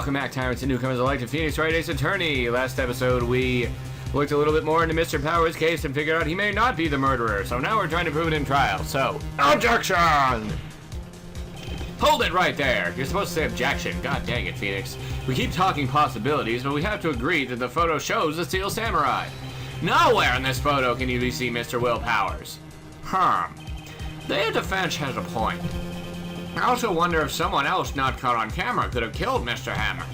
Welcome back, tyrants and newcomers alike, to Phoenix Wright, Ace Attorney. Last episode, we looked a little bit more into Mr. Powers' case and figured out he may not be the murderer, so now we're trying to prove it in trial. So, objection! Hold it right there. You're supposed to say objection. God dang it, Phoenix. We keep talking possibilities, but we have to agree that the photo shows the Steel Samurai. Nowhere in this photo can you see Mr. Will Powers. Their defense has a point. I also wonder if someone else not caught on camera could have killed Mr. Hammer.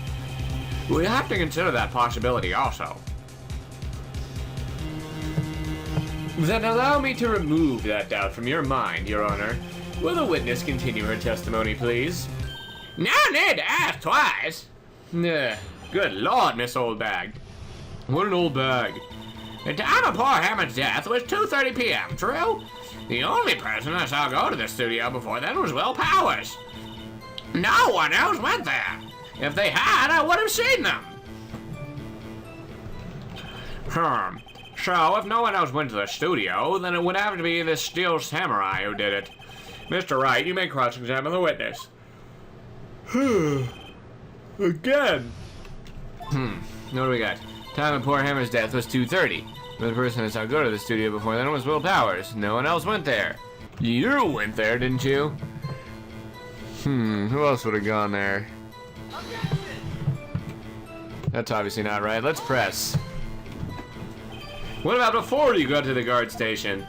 We have to consider that possibility also. Then allow me to remove that doubt from your mind, Your Honor. Will the witness continue her testimony, please? No need to ask twice. Good Lord, Miss Oldbag. What an old bag. The time of poor Hammer's death was 2:30 p.m., true? The only person I saw go to the studio before then was Will Powers. No one else went there. If they had, I would have seen them. So, if no one else went to the studio, then it would have to be the Steel Samurai who did it. Mr. Wright, you may cross-examine the witness. Again. What do we got? Time of poor Hammer's death was 2:30. The person I saw go to the studio before then was Will Powers. No one else went there. You went there, didn't you? Who else would have gone there? That's obviously not right. Let's press. What about before you got to the guard station?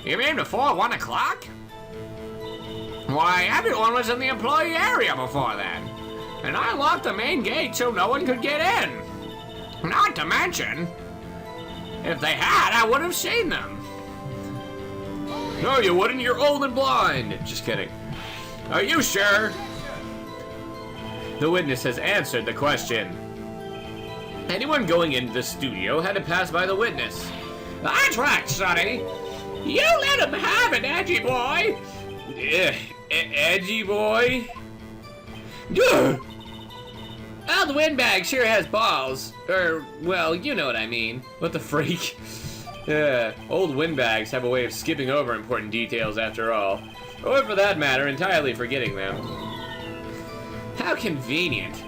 You mean before 1 o'clock? Why, everyone was in the employee area before then. And I locked the main gate so no one could get in. Not to mention, if they had, I would have seen them. No, you wouldn't. You're old and blind. Just kidding. Are you sure? The witness has answered the question. Anyone going into the studio had to pass by the witness. That's right, Sonny. You let him have it, edgy boy. Edgy boy? Oh, the windbag sure has balls. Well, you know what I mean. What the freak? Old windbags have a way of skipping over important details after all. Or for that matter, entirely forgetting them. How convenient.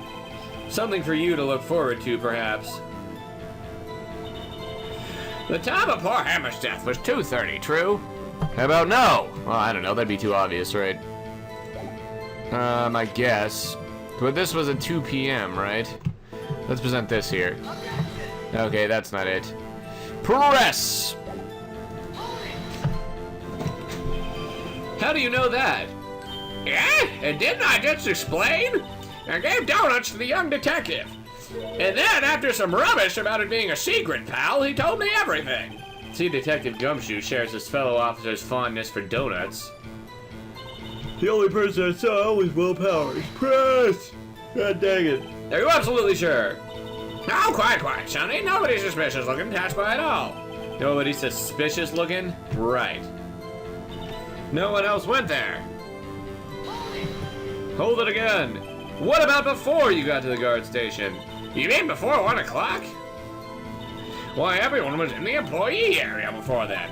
Something for you to look forward to, perhaps. The time of poor Hammer's death was 2:30, true? How about no? Well, I don't know, that'd be too obvious, right? I guess. But this was at 2 p.m., right? Let's present this here. Okay, that's not it. Press! How do you know that? Yeah? And didn't I just explain? I gave donuts to the young detective. And then, after some rubbish about it being a secret, pal, he told me everything. See, Detective Gumshoe shares his fellow officer's fondness for donuts. The only person I saw was Will Powers. Press! God dang it. Are you absolutely sure? No, quiet, Sonny. Nobody's suspicious looking. Pass by at all. Nobody suspicious looking? Right. No one else went there. Hold it again. What about before you got to the guard station? You mean before 1 o'clock? Why, everyone was in the employee area before then.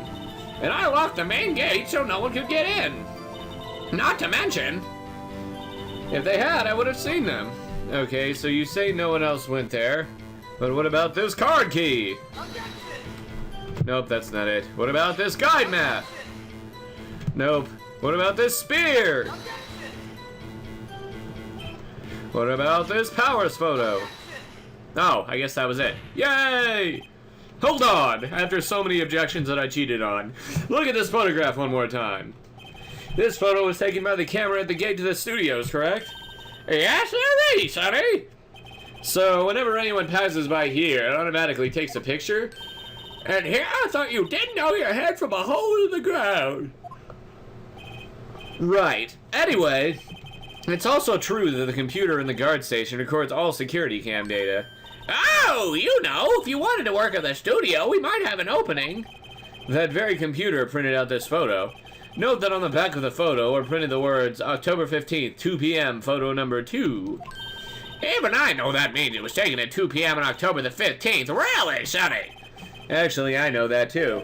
And I locked the main gate so no one could get in. Not to mention, if they had, I would have seen them. Okay, so you say no one else went there. But what about this card key? Nope, that's not it. What about this guide map? Nope. What about this spear? What about this Powers photo? Oh, I guess that was it. Yay! Hold on! After so many objections that I cheated on. Look at this photograph one more time. This photo was taken by the camera at the gate to the studios, correct? Yes, sirree, Sonny! So, whenever anyone passes by here, it automatically takes a picture? And here I thought you didn't know your head from a hole in the ground. Right. Anyway, it's also true that the computer in the guard station records all security cam data. Oh, you know, if you wanted to work at the studio, we might have an opening. That very computer printed out this photo. Note that on the back of the photo are printed the words, October 15th, 2 p.m., photo number 2. Even I know that means it was taken at 2 p.m. on October the 15th. Really, Sonny? Actually, I know that too.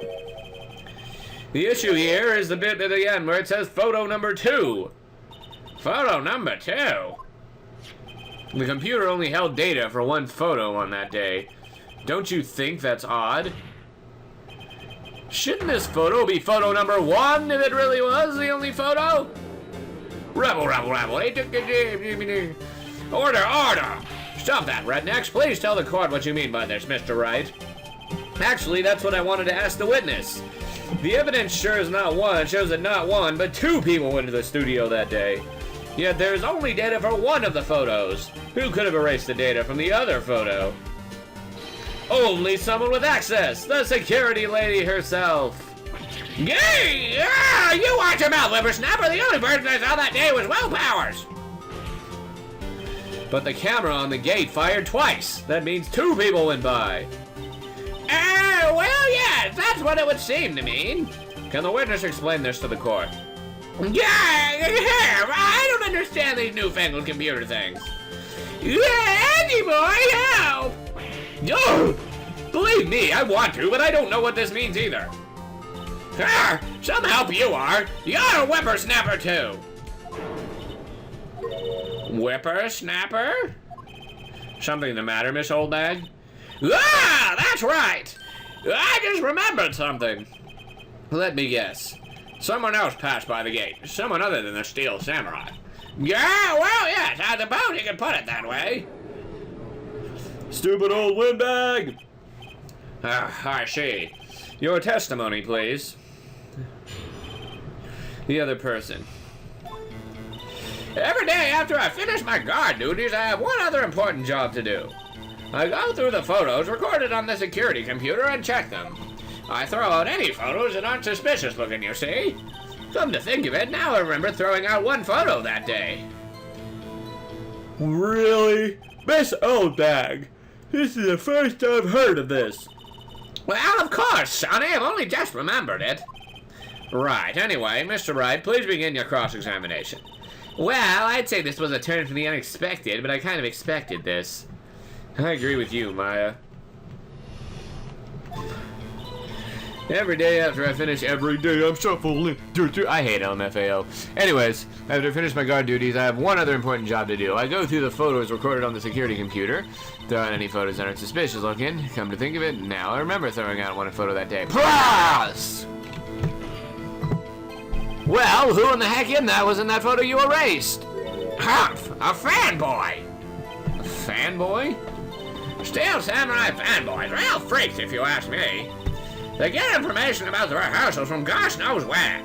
The issue here is the bit at the end where it says photo number 2. Photo number 2? The computer only held data for one photo on that day. Don't you think that's odd? Shouldn't this photo be photo number 1 if it really was the only photo? Rebel. Order. Stop that, rednecks. Please tell the court what you mean by this, Mr. Wright. Actually, that's what I wanted to ask the witness. The evidence shows that not 1, but 2 people went to the studio that day. Yet there's only data for 1 of the photos. Who could have erased the data from the other photo? Only someone with access, the security lady herself. Gay! Ah, you watch your mouth, whippersnapper. The only person I saw that day was Will Powers. But the camera on the gate fired twice. That means 2 people went by. Well, yes, that's what it would seem to mean. Can the witness explain this to the court? Yeah, I don't understand these newfangled computer things. Yeah, Andy boy, help! No, believe me, I want to, but I don't know what this means either. Some help you are. You're a whippersnapper too. Whippersnapper? Something the matter, Miss Oldbag? Ah, that's right. I just remembered something. Let me guess. Someone else passed by the gate. Someone other than the Steel Samurai. Yeah, well, yes, I suppose you could put it that way. Stupid old windbag! I see. Your testimony, please. The other person. Every day after I finish my guard duties, I have one other important job to do. I go through the photos recorded on the security computer and check them. I throw out any photos that aren't suspicious looking, you see. Come to think of it, now I remember throwing out 1 photo that day. Really? Miss Oldbag, this is the first I've heard of this. Well, of course, Sonny, I've only just remembered it. Right, anyway, Mr. Wright, please begin your cross-examination. Well, I'd say this was a turn from the unexpected, but I kind of expected this. I agree with you, Maya. Every day after I finish every day, I'm shuffling. I hate LMFAO. Anyways, after I finish my guard duties, I have one other important job to do. I go through the photos recorded on the security computer, throw out any photos that aren't suspicious looking. Come to think of it, now I remember throwing out 1 photo that day. Plus! Well, who in the heck in that was in that photo you erased? Humph! A fanboy! A fanboy? Steel Samurai fanboys, real freaks if you ask me. They get information about the rehearsals from gosh knows where.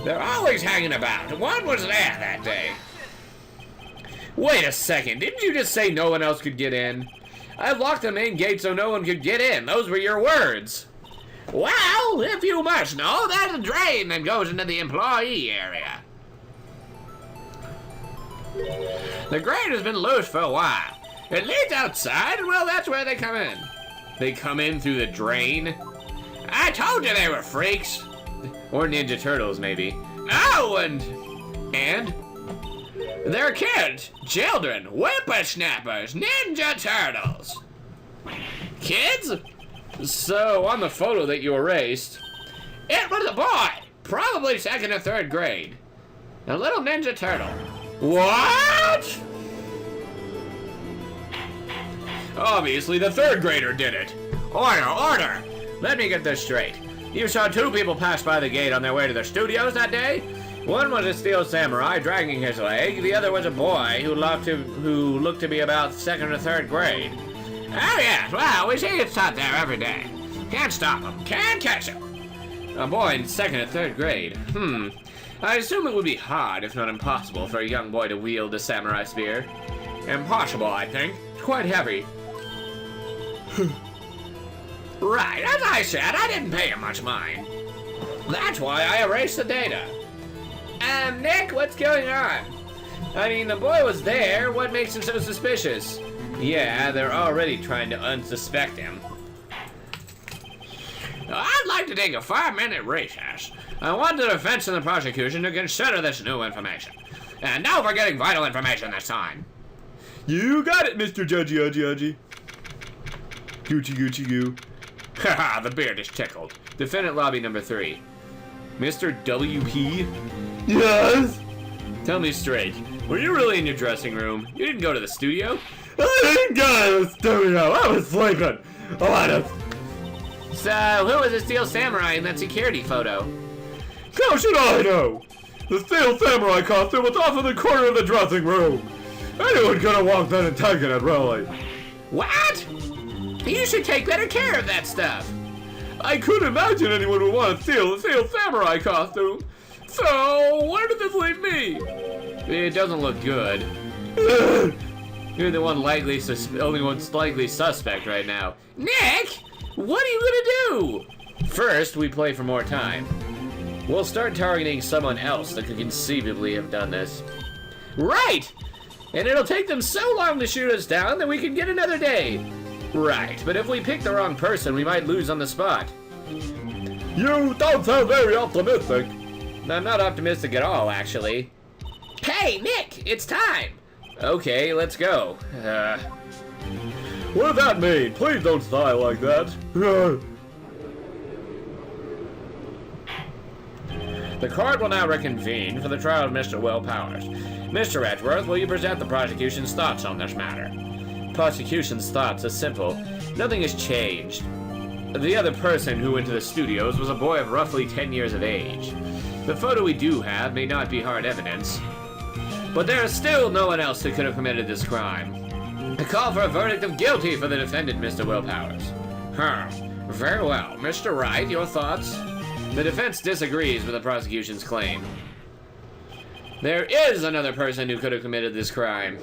They're always hanging about. 1 was there that day. Wait a second, didn't you just say no one else could get in? I've locked the main gate so no one could get in. Those were your words. Well, if you must know, there's a drain that goes into the employee area. The grate has been loose for a while. It leads outside, and well, that's where they come in. They come in through the drain? I told you they were freaks. Or Ninja Turtles, maybe. Oh, and? They're kids, children, whippersnappers, Ninja Turtles. Kids? So, on the photo that you erased, it was a boy, probably 2nd or 3rd grade. A little Ninja Turtle. What? Obviously, the 3rd grader did it. Order! Let me get this straight. You saw 2 people pass by the gate on their way to the studios that day? One was a Steel Samurai dragging his leg. The other was a boy who looked to be about 2nd or 3rd grade. Oh yes, well, we see it's taught there every day. Can't stop him, can't catch him. A boy in 2nd or 3rd grade. I assume it would be hard, if not impossible, for a young boy to wield a samurai spear. Impossible, I think. It's quite heavy. Right, as I said, I didn't pay him much mind. That's why I erased the data. Nick, what's going on? I mean, the boy was there. What makes him so suspicious? Yeah, they're already trying to unsuspect him. I'd like to take a 5-minute recess. I want the defense and the prosecution to consider this new information. And now we're getting vital information this time. You got it, Mr. Judgy. Gucci goo. Haha, the beard is tickled. Defendant lobby number 3. Mr. WP? Yes? Tell me straight. Were you really in your dressing room? You didn't go to the studio? I didn't go to the studio. I was sleeping. So, who was the Steel Samurai in that security photo? How should I know? The Steel Samurai costume was off in the corner of the dressing room. Anyone could have walked in and taken it, really. What? You should take better care of that stuff. I couldn't imagine anyone would want to steal the Steel Samurai costume. So, where did this leave me? It doesn't look good. You're the only one likely suspect right now. Nick, what are you gonna do? First, we play for more time. We'll start targeting someone else that could conceivably have done this. Right! And it'll take them so long to shoot us down that we can get another day. Right, but if we pick the wrong person, we might lose on the spot. You don't sound very optimistic. I'm not optimistic at all, actually. Hey, Nick, it's time! Okay, let's go. What does that mean? Please don't sigh like that. The court will now reconvene for the trial of Mr. Will Powers. Mr. Edgeworth, will you present the prosecution's thoughts on this matter? Prosecution's thoughts are simple. Nothing has changed. The other person who went to the studios was a boy of roughly 10 years of age. The photo we do have may not be hard evidence, but there is still no one else who could have committed this crime. I call for a verdict of guilty for the defendant, Mr. Will Powers. Very well. Mr. Wright, your thoughts? The defense disagrees with the prosecution's claim. There is another person who could have committed this crime.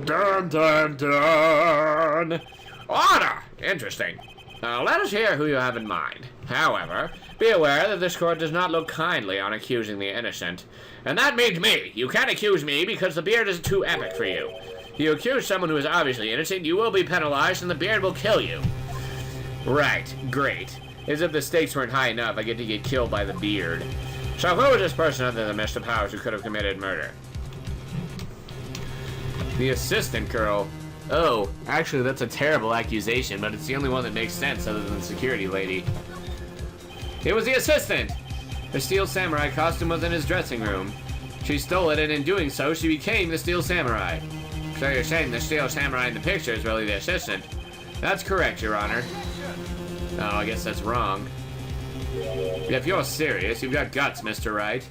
Dun dun dun! Order! Interesting. Now let us hear who you have in mind. However, be aware that this court does not look kindly on accusing the innocent. And that means me. You can't accuse me because the beard is too epic for you. If you accuse someone who is obviously innocent, you will be penalized and the beard will kill you. Right, great. As if the stakes weren't high enough, I get to get killed by the beard. So who is this person other than Mr. Powers who could have committed murder? The assistant girl. Oh, actually that's a terrible accusation, but it's the only one that makes sense other than the security lady. It was the assistant! The Steel Samurai costume was in his dressing room. She stole it, and in doing so, she became the Steel Samurai. So you're saying the Steel Samurai in the picture is really the assistant? That's correct, Your Honor. Oh, I guess that's wrong. If you're serious, you've got guts, Mr. Wright.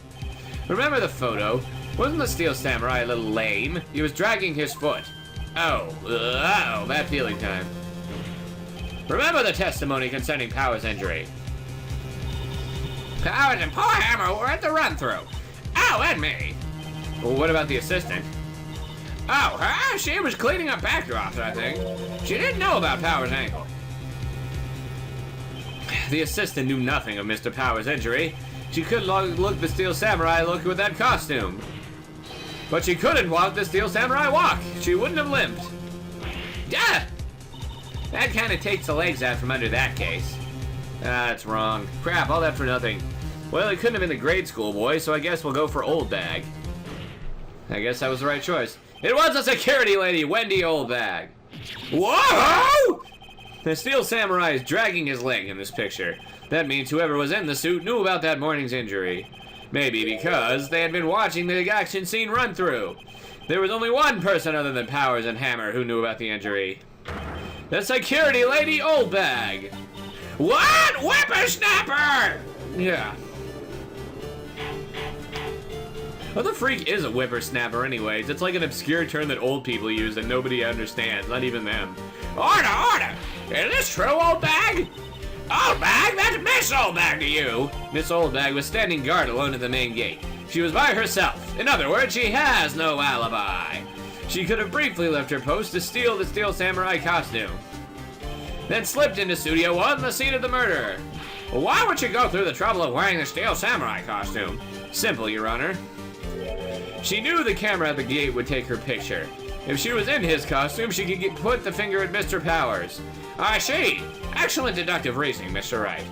Remember the photo? Wasn't the Steel Samurai a little lame? He was dragging his foot. Oh, bad feeling time. Remember the testimony concerning Powers' injury. Powers and poor Hammer were at the run-through. Oh, and me. Well, what about the assistant? Oh, her? She was cleaning up backdrops, I think. She didn't know about Powers' ankle. The assistant knew nothing of Mr. Powers' injury. She couldn't look the Steel Samurai look with that costume. But she couldn't walk the Steel Samurai walk. She wouldn't have limped. Duh! That kind of takes the legs out from under that case. That's wrong. Crap, all that for nothing. Well, it couldn't have been the grade school boy, so I guess we'll go for Oldbag. I guess that was the right choice. It was a security lady, Wendy Oldbag. Whoa! The Steel Samurai is dragging his leg in this picture. That means whoever was in the suit knew about that morning's injury. Maybe because they had been watching the action scene run through. There was only one person other than Powers and Hammer who knew about the injury. The security lady, Oldbag. What? Whippersnapper! Yeah. What the freak is a whippersnapper anyways? It's like an obscure term that old people use that nobody understands, not even them. Order! Is this true, Oldbag? Oldbag? That's Miss Oldbag to you! Miss Oldbag was standing guard alone at the main gate. She was by herself. In other words, she has no alibi. She could have briefly left her post to steal the Steel Samurai costume, then slipped into Studio 1, the scene of the murder. Why would she go through the trouble of wearing the Steel Samurai costume? Simple, Your Honor. She knew the camera at the gate would take her picture. If she was in his costume, she could put the finger at Mr. Powers. I see. Excellent deductive reasoning, Mr. Wright.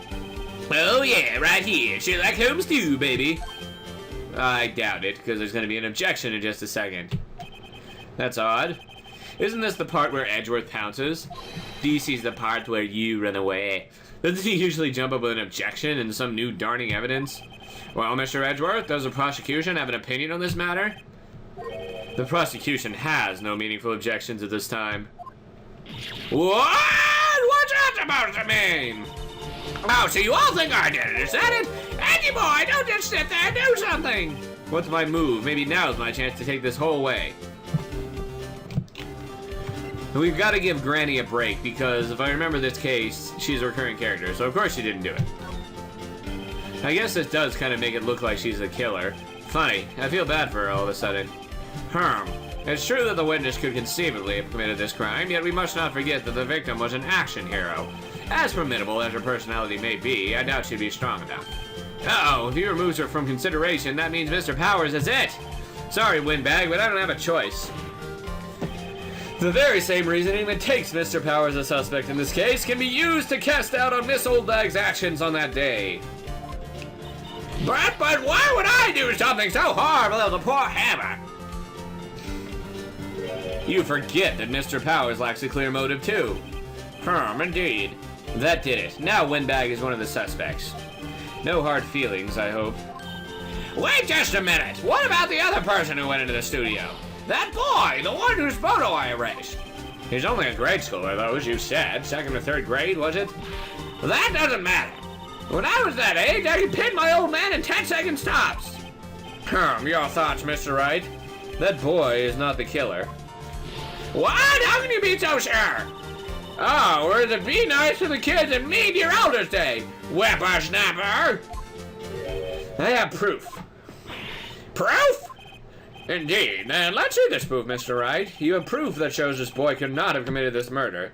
Oh yeah, right here. Sherlock Holmes too, baby. I doubt it, because there's going to be an objection in just a second. That's odd. Isn't this the part where Edgeworth pounces? This is the part where you run away. Doesn't he usually jump up with an objection and some new darning evidence? Well, Mr. Edgeworth, does the prosecution have an opinion on this matter? The prosecution has no meaningful objections at this time. What? What's that supposed to mean? Oh, so you all think I did it, is that it? Andy boy, don't just sit there, do something! What's my move? Maybe now's my chance to take this whole way. We've got to give Granny a break, because if I remember this case, she's a recurring character, so of course she didn't do it. I guess this does kind of make it look like she's the killer. Funny, I feel bad for her all of a sudden. It's true that the witness could conceivably have committed this crime, yet we must not forget that the victim was an action hero. As formidable as her personality may be, I doubt she'd be strong enough. Uh-oh, if he removes her from consideration, that means Mr. Powers is it! Sorry, Windbag, but I don't have a choice. The very same reasoning that takes Mr. Powers a suspect in this case can be used to cast doubt on Miss Oldbag's actions on that day. But why would I do something so horrible to the poor Hammer? You forget that Mr. Powers lacks a clear motive too. Indeed. That did it. Now Windbag is one of the suspects. No hard feelings, I hope. Wait just a minute! What about the other person who went into the studio? That boy! The one whose photo I erased! He's only a grade schooler, though, as you said. Second or third grade, was it? That doesn't matter. When I was that age, I could pin my old man in 10-second stops. Your thoughts, Mr. Wright? That boy is not the killer. What? How can you be so sure? Oh, or is it be nice to the kids and meet your Elders Day, whippersnapper? I have proof. Proof? Indeed. Then let's see this proof, Mr. Wright. You have proof that shows this boy could not have committed this murder.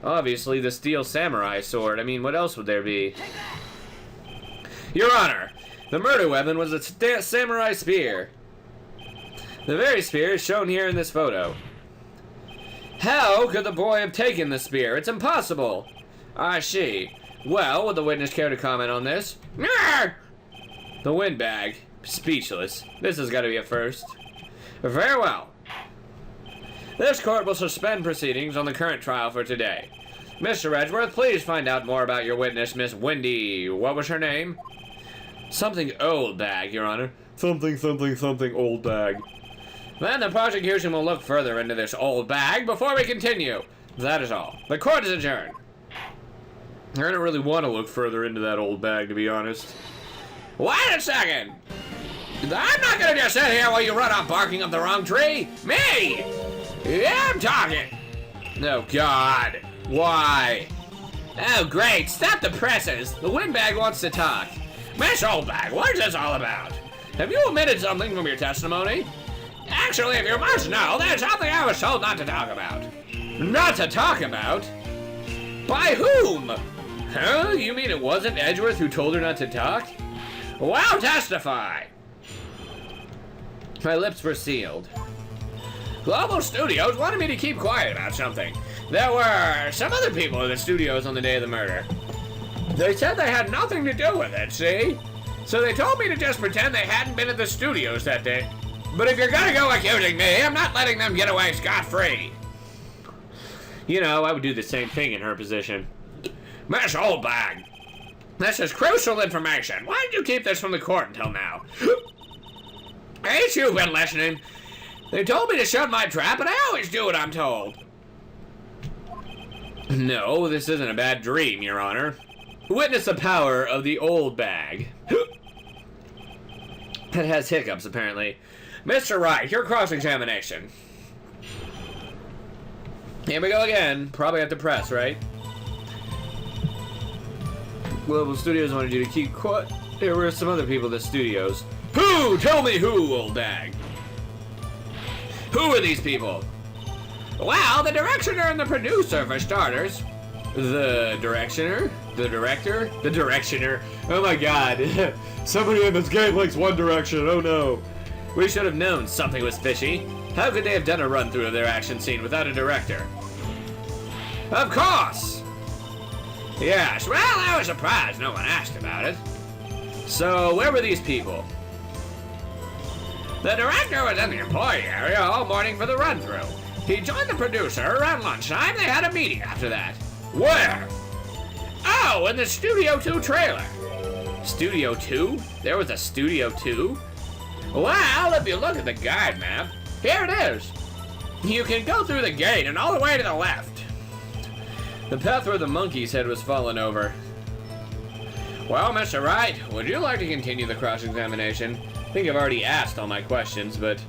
Obviously, the steel samurai sword. I mean, what else would there be? Your Honor, the murder weapon was a samurai spear. The very spear is shown here in this photo. How could the boy have taken the spear? It's impossible. I see. Well, would the witness care to comment on this? The Windbag. Speechless. This has got to be a first. Very well. This court will suspend proceedings on the current trial for today. Mr. Edgeworth, please find out more about your witness, Miss Wendy. What was her name? Something Oldbag, Your Honor. Something Oldbag. Then the prosecution will look further into this Oldbag before we continue. That is all. The court is adjourned. I don't really want to look further into that Oldbag, to be honest. Wait a second! I'm not gonna just sit here while you run off barking up the wrong tree! Me! Yeah, I'm talking! Oh, God. Why? Oh, great. Stop the presses. The Windbag wants to talk. Miss Oldbag, what is this all about? Have you omitted something from your testimony? Actually, if you must know, there's something I was told not to talk about. Not to talk about? By whom? Huh? You mean it wasn't Edgeworth who told her not to talk? Well, testify. My lips were sealed. Global Studios wanted me to keep quiet about something. There were some other people in the studios on the day of the murder. They said they had nothing to do with it, see? So they told me to just pretend they hadn't been at the studios that day. But if you're gonna go accusing me, I'm not letting them get away scot-free. You know, I would do the same thing in her position. Miss Oldbag, this is crucial information. Why did you keep this from the court until now? Ain't you been listening? They told me to shut my trap, and I always do what I'm told. No, this isn't a bad dream, Your Honor. Witness the power of the Oldbag. That has hiccups, apparently. Mr. Wright, your cross-examination. Here we go again. Probably at the press, right? Global Studios wanted you to keep quiet. There were some other people at the studios. Who? Tell me who, Oldbag. Who are these people? Well, the directioner and the producer, for starters. The directioner? The director? The directioner. Oh my God. Somebody in this game likes One Direction. Oh no. We should have known something was fishy. How could they have done a run-through of their action scene without a director? Of course! Yes, well, I was surprised no one asked about it. So, where were these people? The director was in the employee area all morning for the run-through. He joined the producer around lunchtime. They had a meeting after that. Where? Oh, in the Studio 2 trailer. Studio 2? There was a Studio 2? Well, if you look at the guide map, here it is. You can go through the gate and all the way to the left. The path where the monkey's head was fallen over. Well, Mr. Wright, would you like to continue the cross-examination? I think I've already asked all my questions, but...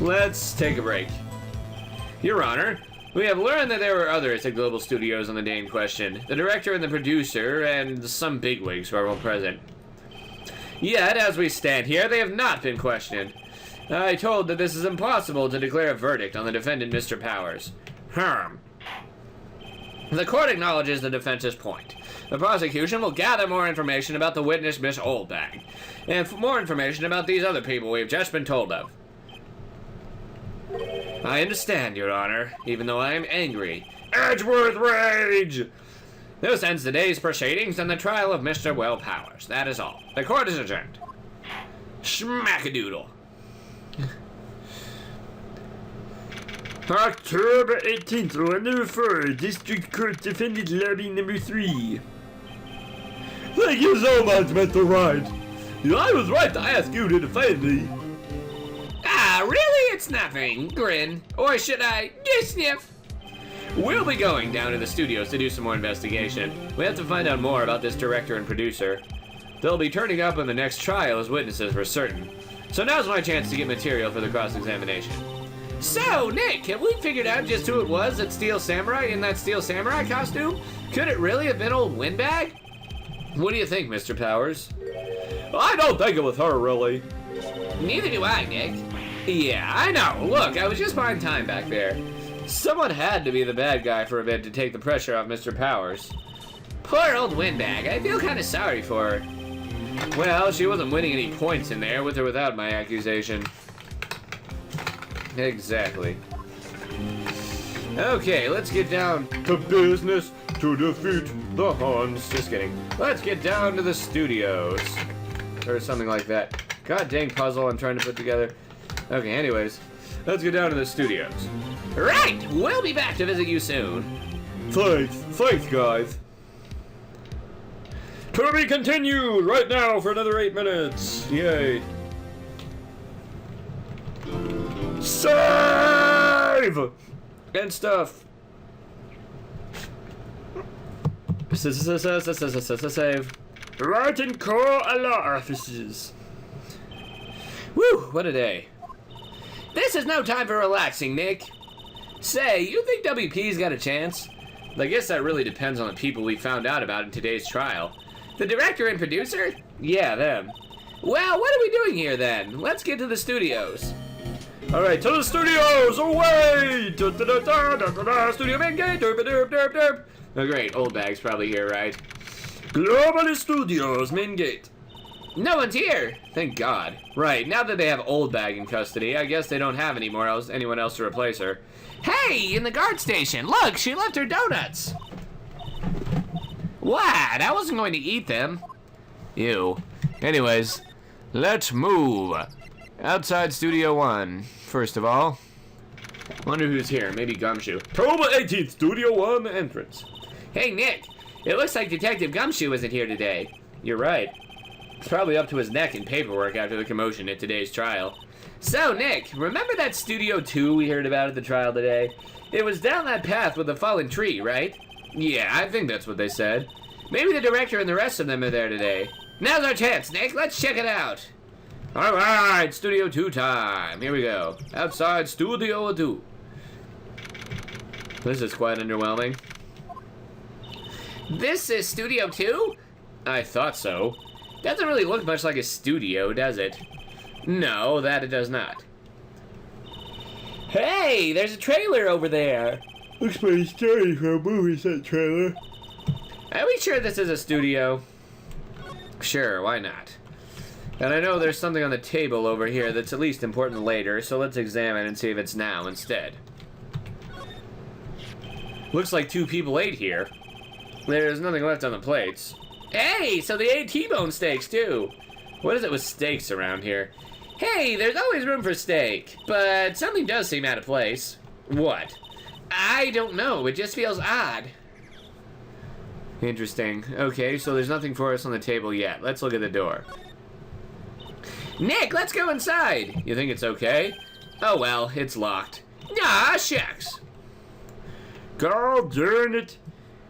let's take a break. Your Honor, we have learned that there were others at Global Studios on the day in question. The director and the producer, and some bigwigs who are all present. Yet, as we stand here, they have not been questioned. I told that this is impossible to declare a verdict on the defendant, Mr. Powers. The court acknowledges the defense's point. The prosecution will gather more information about the witness, Miss Oldbag, and more information about these other people we've just been told of. I understand, Your Honor, even though I am angry. Edgeworth rage! This ends today's proceedings and the trial of Mr. Well Powers. That is all. The court is adjourned. Schmackadoodle. October 18th, Round number 4, District Court Defendant Lobby number 3. Thank you so much, Mr. Wright. I was right to ask you to defend me. Ah, really? It's nothing. Grin. Or should I? Sniff. We'll be going down to the studios to do some more investigation. We have to find out more about this director and producer. They'll be turning up in the next trial as witnesses for certain. So now's my chance to get material for the cross-examination. So, Nick, have we figured out just who it was that Steel Samurai in that Steel Samurai costume? Could it really have been old Windbag? What do you think, Mr. Powers? I don't think it was her, really. Neither do I, Nick. Yeah, I know. Look, I was just buying time back there. Someone had to be the bad guy for a bit to take the pressure off Mr. Powers. Poor old Windbag. I feel kind of sorry for her. Well, she wasn't winning any points in there, with or without my accusation. Exactly. Okay, let's get down to business to defeat the Huns. Just kidding. Let's get down to the studios. Or something like that. God dang puzzle I'm trying to put together. Okay, anyways. Let's get down to the studios. Right! We'll be back to visit you soon. Thanks, guys. To be continued right now for another 8 minutes. Yay. Save! And stuff. Save. Right in core a law offices. Whew, what a day. This is no time for relaxing, Nick. Say, you think WP's got a chance? I guess that really depends on the people we found out about in today's trial. The director and producer? Yeah, them. Well, what are we doing here then? Let's get to the studios. Alright, to the studios! Away! Studio main gate! Derp, derp, derp, derp. Oh great, Oldbag's probably here, right? Global Studios, main gate. No one's here! Thank God. Right, now that they have Oldbag in custody, I guess they don't have anyone else to replace her. Hey, in the guard station! Look, she left her donuts! What? I wasn't going to eat them. Ew. Anyways, let's move. Outside Studio 1, first of all. Wonder who's here, maybe Gumshoe. October 18th, Studio 1 entrance. Hey, Nick, it looks like Detective Gumshoe isn't here today. You're right. He's probably up to his neck in paperwork after the commotion at today's trial. So, Nick, remember that Studio 2 we heard about at the trial today? It was down that path with the fallen tree, right? Yeah, I think that's what they said. Maybe the director and the rest of them are there today. Now's our chance, Nick. Let's check it out. Alright, Studio 2 time. Here we go. Outside Studio 2. This is quite underwhelming. This is Studio 2? I thought so. Doesn't really look much like a studio, does it? No, that it does not. Hey, there's a trailer over there. Looks pretty scary for a movie set trailer. Are we sure this is a studio? Sure, why not? And I know there's something on the table over here that's at least important later, so let's examine and see if it's now instead. Looks like 2 people ate here. There's nothing left on the plates. Hey, so they ate T-bone steaks too. What is it with steaks around here? Hey, there's always room for steak, but something does seem out of place. What? I don't know, it just feels odd. Interesting. Okay, so there's nothing for us on the table yet. Let's look at the door. Nick, let's go inside. You think it's okay? Oh well, it's locked. Ah, shucks. God darn it.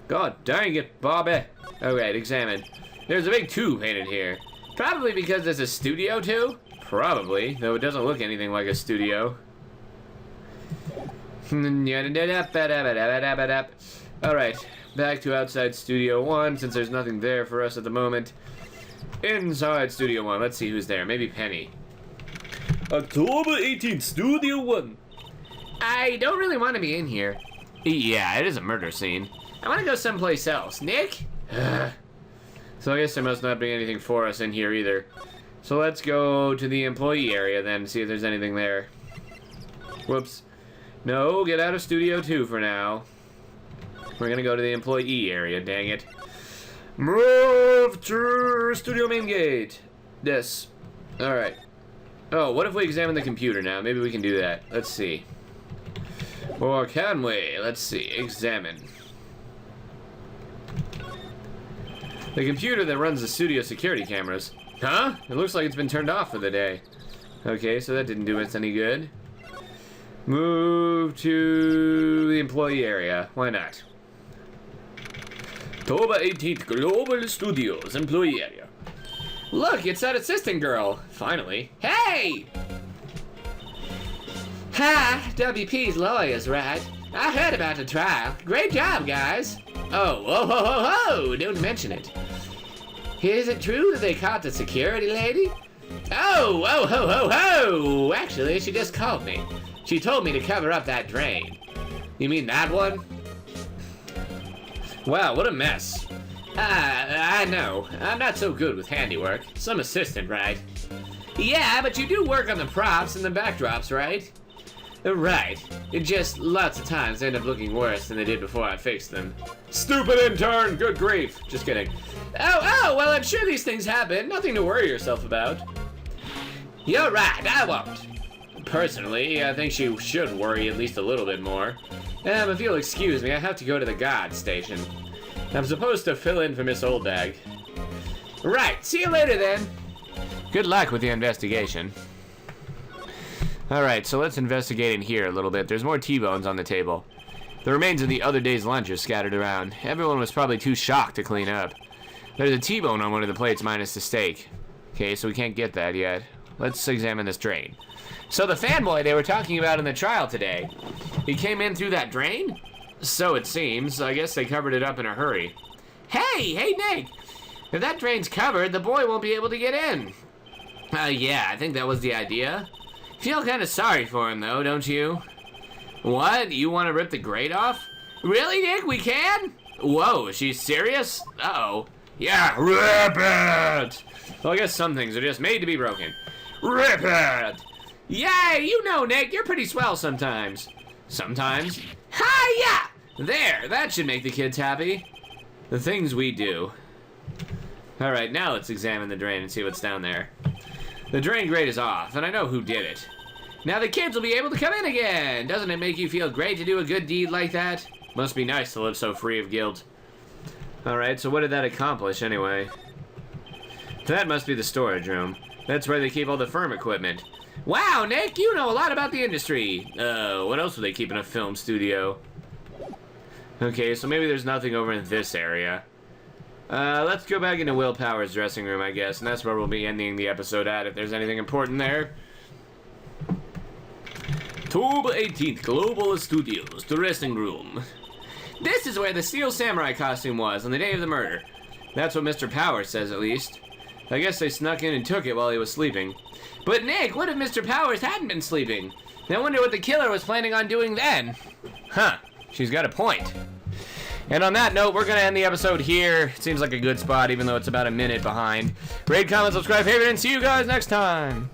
God dang it, Bobby. Alright, examine. There's a big 2 painted here. Probably because there's a studio too? Probably, though it doesn't look anything like a studio. Alright, back to outside Studio 1, since there's nothing there for us at the moment. Inside Studio 1, let's see who's there. Maybe Penny. October 18th, Studio 1. I don't really want to be in here. Yeah, it is a murder scene. I want to go someplace else. Nick? So I guess there must not be anything for us in here either. So let's go to the employee area then, see if there's anything there. Whoops. No, get out of Studio 2 for now. We're gonna go to the employee area, dang it. Move to Studio main gate. This. Alright. Oh, what if we examine the computer now? Maybe we can do that. Let's see. Or can we? Let's see. Examine. The computer that runs the studio security cameras. Huh? It looks like it's been turned off for the day. Okay, so that didn't do us any good. Move to the employee area. Why not? October 18th, Global Studios, employee area. Look, it's that assistant girl. Finally. Hey! Hi, WP's lawyers, right? I heard about the trial. Great job, guys. Oh, whoa, ho, ho, ho! Don't mention it. Is it true that they caught the security lady? Oh, ho, ho, ho! Actually, she just called me. She told me to cover up that drain. You mean that one? Wow, what a mess. I know. I'm not so good with handiwork. Some assistant, right? Yeah, but you do work on the props and the backdrops, right? Right. It just lots of times they end up looking worse than they did before I fixed them. Stupid intern! Good grief. Just kidding. Oh, well, I'm sure these things happen. Nothing to worry yourself about. You're right, I won't. Personally, I think she should worry at least a little bit more. If you'll excuse me, I have to go to the guard station. I'm supposed to fill in for Miss Oldbag. Right, see you later then. Good luck with the investigation. Alright, so let's investigate in here a little bit. There's more T-bones on the table. The remains of the other day's lunch are scattered around. Everyone was probably too shocked to clean up. There's a T-bone on one of the plates minus the steak. Okay, so we can't get that yet. Let's examine this drain. So the fanboy they were talking about in the trial today, he came in through that drain? So it seems. I guess they covered it up in a hurry. Hey, Nick! If that drain's covered, the boy won't be able to get in. Yeah, I think that was the idea. Feel kind of sorry for him, though, don't you? What? You want to rip the grate off? Really, Nick? We can? Whoa, is she serious? Uh-oh. Yeah, rip it! Well, I guess some things are just made to be broken. Rip it! Yeah, you know, Nick, you're pretty swell sometimes. Sometimes. Hi-ya! There, that should make the kids happy. The things we do. Alright, now let's examine the drain and see what's down there. The drain grate is off, and I know who did it. Now the kids will be able to come in again! Doesn't it make you feel great to do a good deed like that? Must be nice to live so free of guilt. Alright, so what did that accomplish, anyway? That must be the storage room. That's where they keep all the firm equipment. Wow, Nick, you know a lot about the industry. What else would they keep in a film studio? Okay, so maybe there's nothing over in this area. Let's go back into Will Power's dressing room, I guess, and that's where we'll be ending the episode at, if there's anything important there. October 18th, Global Studios, dressing room. This is where the Steel Samurai costume was on the day of the murder. That's what Mr. Power says, at least. I guess they snuck in and took it while he was sleeping. But Nick, what if Mr. Powers hadn't been sleeping? I wonder what the killer was planning on doing then. Huh, she's got a point. And on that note, we're going to end the episode here. It seems like a good spot, even though it's about a minute behind. Rate, comment, subscribe, favorite, and see you guys next time.